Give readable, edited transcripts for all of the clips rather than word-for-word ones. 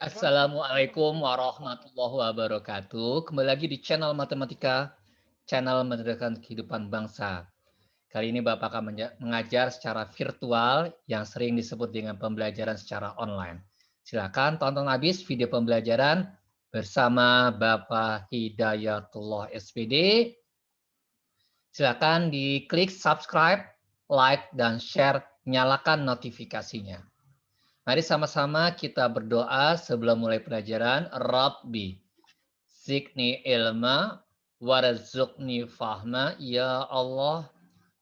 Assalamualaikum warahmatullahi wabarakatuh. Kembali lagi di channel Matematika, channel mencerdaskan kehidupan bangsa. Kali ini Bapak akan mengajar secara virtual yang sering disebut dengan pembelajaran secara online. Silakan tonton habis video pembelajaran bersama Bapak Hidayatullah SPD. Silakan diklik subscribe, like, dan share, nyalakan notifikasinya. Mari sama-sama kita berdoa sebelum mulai pelajaran. Rabbi, zidni ilma, warzuqni fahma. Ya Allah,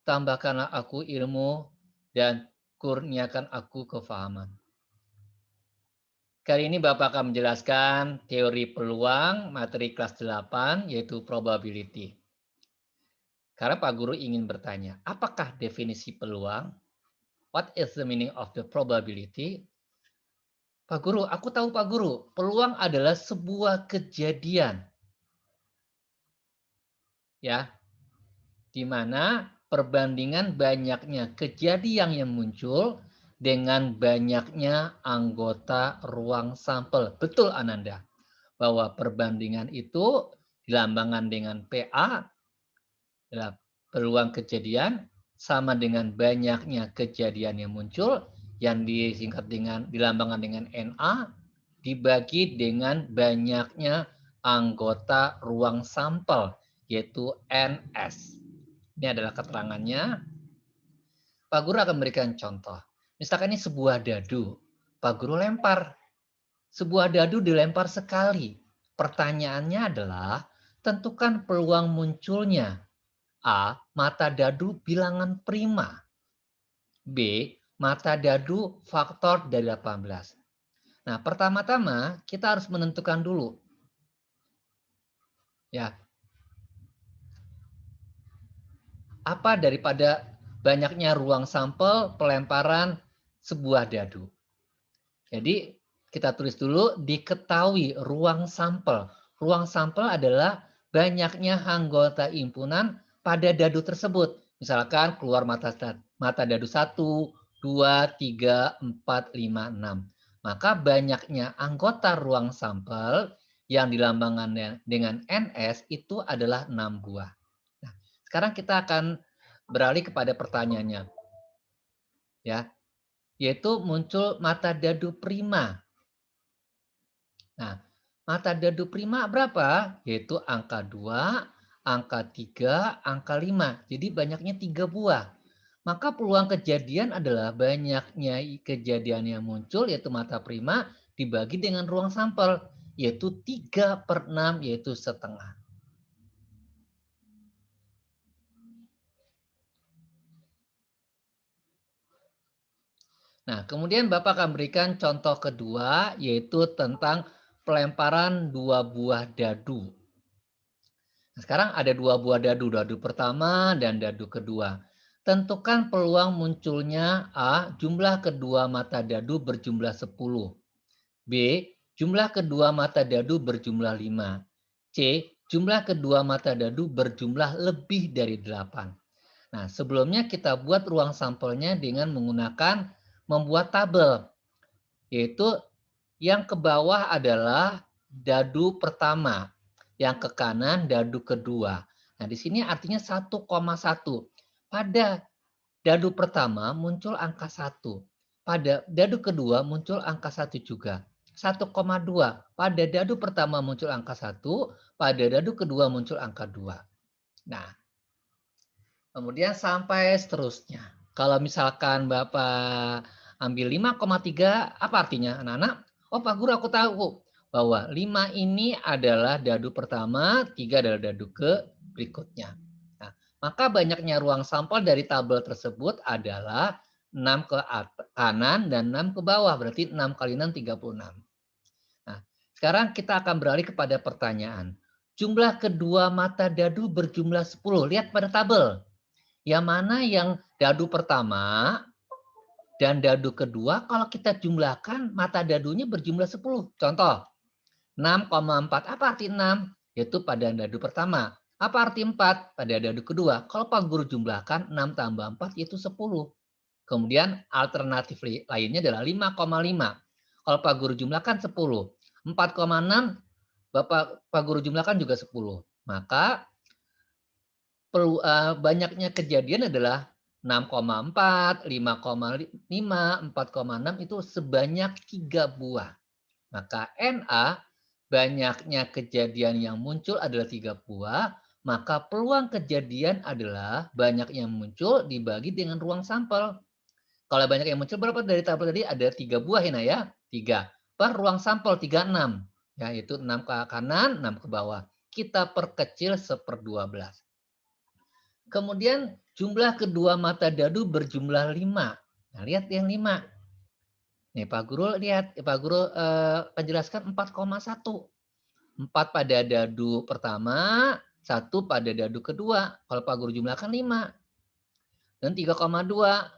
tambahkanlah aku ilmu dan kurniakan aku kefahaman. Kali ini Bapak akan menjelaskan teori peluang materi kelas 8, yaitu probability. Karena Pak Guru ingin bertanya, apakah definisi peluang? What is the meaning of the probability? Pak Guru, aku tahu Pak Guru, peluang adalah sebuah kejadian. Ya, di mana perbandingan banyaknya kejadian yang muncul dengan banyaknya anggota ruang sampel. Betul Ananda, bahwa perbandingan itu dilambangkan dengan PA, adalah peluang kejadian, sama dengan banyaknya kejadian yang muncul, yang disingkat dengan dilambangkan dengan NA, dibagi dengan banyaknya anggota ruang sampel, yaitu NS. Ini adalah keterangannya. Pak Guru akan memberikan contoh. Misalkan ini sebuah dadu. Pak Guru lempar. Sebuah dadu dilempar sekali. Pertanyaannya adalah, tentukan peluang munculnya. A. Mata dadu bilangan prima. B. Mata dadu faktor dari 18. Nah, pertama-tama kita harus menentukan dulu. Ya. Apa daripada banyaknya ruang sampel pelemparan sebuah dadu. Jadi, kita tulis dulu diketahui ruang sampel. Ruang sampel adalah banyaknya anggota himpunan pada dadu tersebut. Misalkan keluar mata dadu 1, 2, 3, 4, 5, 6. Maka banyaknya anggota ruang sampel yang dilambangkan dengan NS itu adalah 6 buah. Nah, sekarang kita akan beralih kepada pertanyaannya. Ya, yaitu muncul mata dadu prima. Nah, mata dadu prima berapa? Yaitu angka 2, angka 3, angka 5. Jadi banyaknya 3 buah. Maka peluang kejadian adalah banyaknya kejadian yang muncul, yaitu mata prima, dibagi dengan ruang sampel, yaitu 3/6, yaitu setengah. Nah, kemudian Bapak akan berikan contoh kedua, yaitu tentang pelemparan 2 buah dadu. Nah, sekarang ada 2 buah dadu, dadu pertama dan dadu kedua. Tentukan peluang munculnya A. Jumlah kedua mata dadu berjumlah 10. B. Jumlah kedua mata dadu berjumlah 5. C. Jumlah kedua mata dadu berjumlah lebih dari 8. Nah, sebelumnya kita buat ruang sampelnya dengan menggunakan membuat tabel. Yaitu yang ke bawah adalah dadu pertama. Yang ke kanan dadu kedua. Nah, di sini artinya 1,1. Pada dadu pertama muncul angka 1. Pada dadu kedua muncul angka 1 juga. 1,2. Pada dadu pertama muncul angka 1, pada dadu kedua muncul angka 2. Nah, kemudian sampai seterusnya. Kalau misalkan Bapak ambil 5,3, apa artinya anak-anak? Oh Pak Guru, aku tahu bahwa 5 ini adalah dadu pertama, 3 adalah dadu ke berikutnya. Nah, maka banyaknya ruang sampel dari tabel tersebut adalah 6 ke kanan dan 6 ke bawah, berarti 6 kali 6, 36. Nah, sekarang kita akan beralih kepada pertanyaan. Jumlah kedua mata dadu berjumlah 10. Lihat pada tabel. Yang mana yang dadu pertama dan dadu kedua, kalau kita jumlahkan mata dadunya berjumlah 10. Contoh, 6,4. Apa arti 6? Yaitu pada dadu pertama. Apa arti 4? Pada dadu kedua. Kalau Pak Guru jumlahkan 6 tambah 4 yaitu 10. Kemudian alternatif lainnya adalah 5,5. Kalau Pak Guru jumlahkan 10. 4,6 Pak Guru jumlahkan juga 10. Maka banyaknya kejadian adalah 6,4, 5,5, 4,6 itu sebanyak 3 buah. Maka Na banyaknya kejadian yang muncul adalah 3 buah, maka peluang kejadian adalah banyak yang muncul dibagi dengan ruang sampel. Kalau banyak yang muncul berapa dari tabel tadi? Ada 3 buah ya, ya? 3. Per ruang sampel 36. Ya, itu 6 ke kanan, 6 ke bawah. Kita perkecil 1/12. Kemudian jumlah kedua mata dadu berjumlah 5. Nah, lihat yang 5. Nih Pak Guru lihat, Pak Guru penjelaskan 4,1. 4 pada dadu pertama, 1 pada dadu kedua. Kalau Pak Guru jumlahkan 5. Dan 3,2,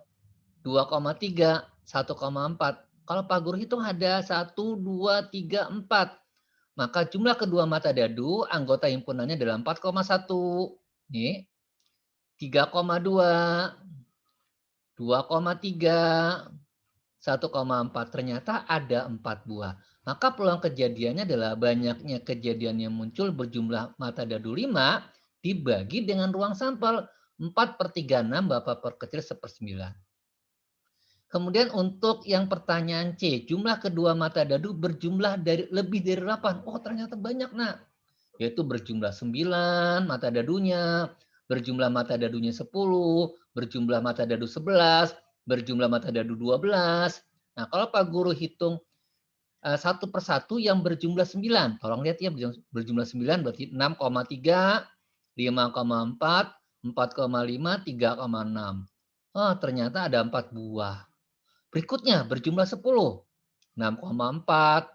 2,3, 1,4. Kalau Pak Guru hitung ada 1, 2, 3, 4. Maka jumlah kedua mata dadu, anggota himpunannya adalah 4,1. Nih, 3,2, 2,3, 1,4. Ternyata ada 4 buah. Maka peluang kejadiannya adalah banyaknya kejadian yang muncul berjumlah mata dadu 5 dibagi dengan ruang sampel. 4/36 Bapak perkecil 1/9. Kemudian untuk yang pertanyaan C, jumlah kedua mata dadu berjumlah lebih dari 8. Oh, ternyata banyak, Nak. Yaitu berjumlah 9 mata dadunya, berjumlah mata dadunya 10, berjumlah mata dadu 11, berjumlah mata dadu 12. Nah, kalau Pak Guru hitung satu persatu yang berjumlah 9. Tolong lihat ya, berjumlah 9 berarti 6,3, 5,4, 4,5, 3,6. Oh, ternyata ada 4 buah. Berikutnya berjumlah 10. 6,4,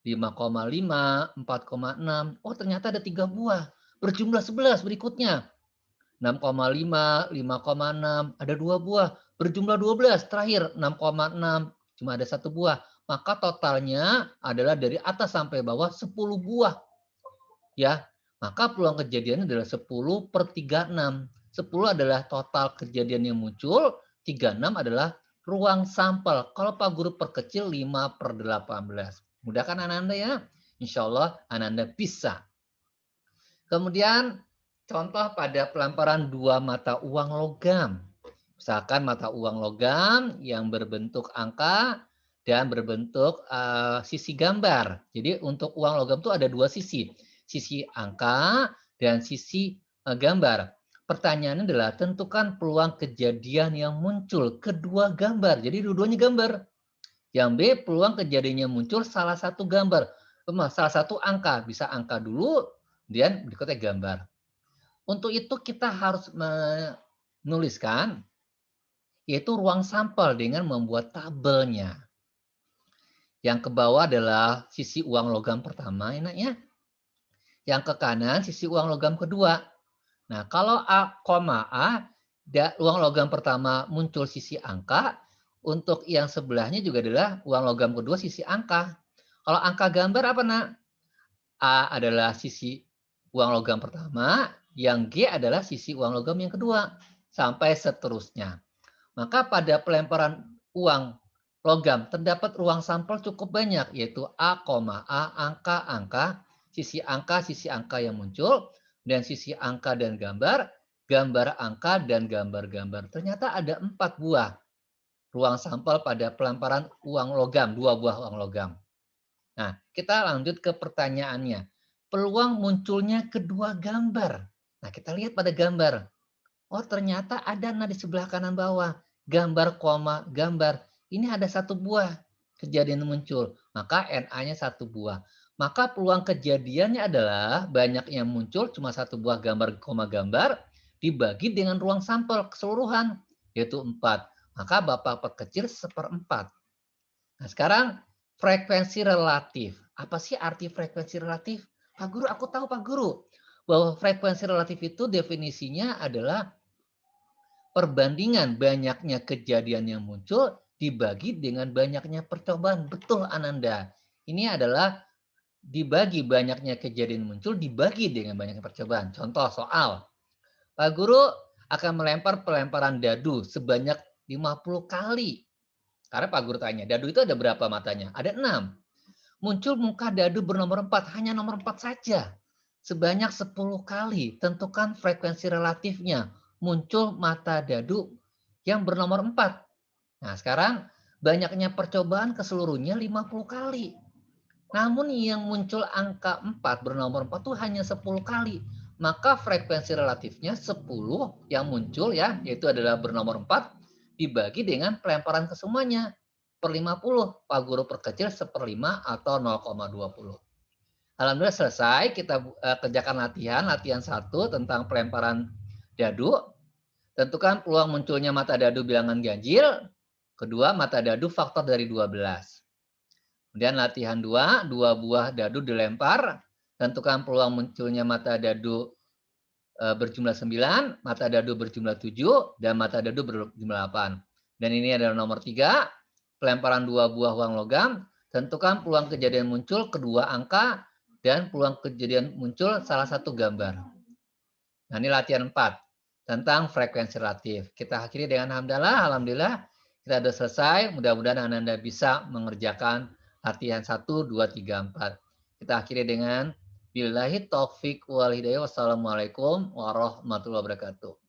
5,5, 4,6. Oh, ternyata ada 3 buah. Berjumlah 11 berikutnya. 6,5, 5,6. Ada 2 buah. Berjumlah 12 terakhir 6,6. Cuma ada 1 buah. Maka totalnya adalah dari atas sampai bawah 10 buah. Ya, maka peluang kejadiannya adalah 10/36. 10 adalah total kejadian yang muncul, 36 adalah ruang sampel. Kalau Pak Guru perkecil 5/18. Mudah kan Ananda ya? Insya Allah Ananda bisa. Kemudian contoh pada pelamparan 2 mata uang logam. Misalkan mata uang logam yang berbentuk angka dan berbentuk sisi gambar. Jadi untuk uang logam itu ada 2 sisi. Sisi angka dan sisi gambar. Pertanyaannya adalah tentukan peluang kejadian yang muncul kedua gambar. Jadi dua-duanya gambar. Yang B, peluang kejadiannya muncul salah satu gambar. Salah satu angka. Bisa angka dulu, kemudian berikutnya gambar. Untuk itu kita harus menuliskan yaitu ruang sampel dengan membuat tabelnya. Yang ke bawah adalah sisi uang logam pertama, enaknya. Yang ke kanan sisi uang logam kedua. Nah, kalau A, A, uang logam pertama muncul sisi angka, untuk yang sebelahnya juga adalah uang logam kedua sisi angka. Kalau angka gambar apa, Nak? A adalah sisi uang logam pertama, yang G adalah sisi uang logam yang kedua, sampai seterusnya. Maka pada pelemparan uang logam terdapat ruang sampel cukup banyak, yaitu A, angka-angka, sisi angka yang muncul, dan sisi angka dan gambar, gambar angka dan gambar-gambar. Ternyata ada 4 buah ruang sampel pada pelemparan uang logam, 2 buah uang logam. Nah, kita lanjut ke pertanyaannya. Peluang munculnya kedua gambar. Nah, kita lihat pada gambar. Oh, ternyata ada di sebelah kanan bawah. Gambar, gambar. Ini ada 1 buah kejadian muncul. Maka NA-nya 1 buah. Maka peluang kejadiannya adalah banyak yang muncul cuma 1 buah gambar, gambar dibagi dengan ruang sampel keseluruhan, yaitu 4. Maka Bapak perkecil 1/4. Nah, sekarang frekuensi relatif. Apa sih arti frekuensi relatif? Pak Guru, aku tahu Pak Guru. Bahwa frekuensi relatif itu definisinya adalah perbandingan banyaknya kejadian yang muncul dibagi dengan banyaknya percobaan. Betul, Ananda. Ini adalah dibagi banyaknya kejadian muncul dibagi dengan banyaknya percobaan. Contoh soal. Pak Guru akan melempar pelemparan dadu sebanyak 50 kali. Karena Pak Guru tanya, dadu itu ada berapa matanya? Ada 6. Muncul muka dadu bernomor 4, hanya nomor 4 saja. Sebanyak 10 kali, tentukan frekuensi relatifnya. Muncul mata dadu yang bernomor 4. Nah, sekarang banyaknya percobaan keseluruhnya 50 kali. Namun yang muncul angka 4 bernomor 4 itu hanya 10 kali. Maka frekuensi relatifnya 10 yang muncul ya, yaitu adalah bernomor 4 dibagi dengan pelemparan ke semuanya per 50. Pak Guru perkecil 1/5 atau 0,20. Alhamdulillah selesai, kita kerjakan latihan 1 tentang pelemparan dadu. Tentukan peluang munculnya mata dadu bilangan ganjil. Kedua, mata dadu faktor dari 12. Kemudian latihan 2, 2 buah dadu dilempar. Tentukan peluang munculnya mata dadu berjumlah 9, mata dadu berjumlah 7, dan mata dadu berjumlah 8. Dan ini adalah nomor 3, pelemparan 2 buah uang logam. Tentukan peluang kejadian muncul kedua angka dan peluang kejadian muncul salah satu gambar. Nah, ini latihan 4 tentang frekuensi relatif. Kita akhiri dengan hamdalah, alhamdulillah kita sudah selesai. Mudah-mudahan Anda bisa mengerjakan latihan 1, 2, 3, 4. Kita akhiri dengan billahi taufik wal hidayah. Wassalamualaikum warahmatullahi wabarakatuh.